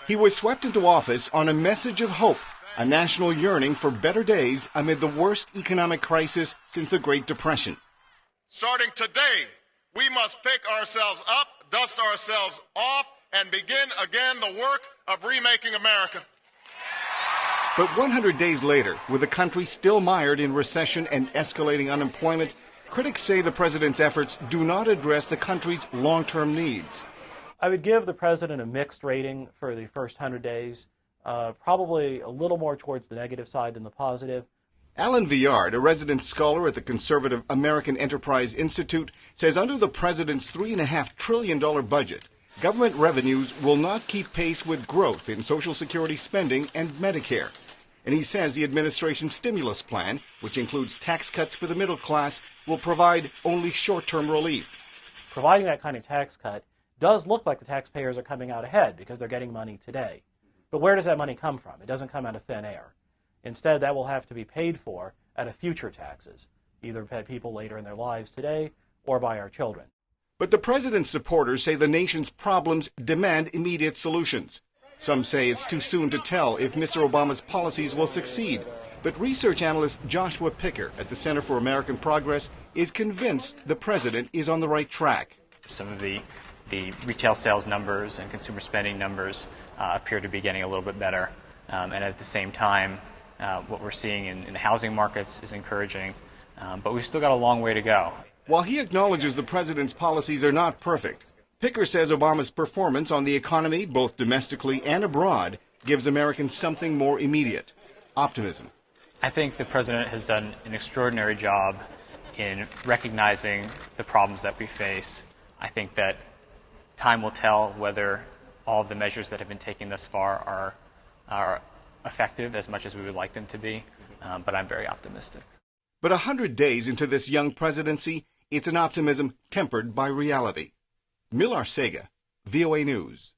He was swept into office on a message of hope, a national yearning for better days amid the worst economic crisis since the Great Depression. Starting today, we must pick ourselves up, dust ourselves off, and begin again the work of remaking America. But 100 days later, with the country still mired in recession and escalating unemployment, critics say the president's efforts do not address the country's long-term needs. I would give the president a mixed rating for the first 100 days, probably a little more towards the negative side than the positive. Alan Villard, a resident scholar at the conservative American Enterprise Institute, says under the president's $3.5 trillion budget, government revenues will not keep pace with growth in Social Security spending and Medicare. And he says the administration's stimulus plan, which includes tax cuts for the middle class, will provide only short-term relief. Providing that kind of tax cut does look like the taxpayers are coming out ahead because they're getting money today. But where does that money come from? It doesn't come out of thin air. Instead, that will have to be paid for out of future taxes, either by people later in their lives today or by our children. But the president's supporters say the nation's problems demand immediate solutions. Some say it's too soon to tell if Mr. Obama's policies will succeed. But research analyst Joshua Picker at the Center for American Progress is convinced the president is on the right track. Some of the retail sales numbers and consumer spending numbers appear to be getting a little bit better. And at the same time, what we're seeing in the housing markets is encouraging. But we've still got a long way to go. While he acknowledges the president's policies are not perfect, Picker says Obama's performance on the economy, both domestically and abroad, gives Americans something more immediate: optimism. I think the president has done an extraordinary job in recognizing the problems that we face. I think that time will tell whether all of the measures that have been taken thus far are effective as much as we would like them to be, but I'm very optimistic. But 100 days into this young presidency, it's an optimism tempered by reality. Mil Arcega, VOA News.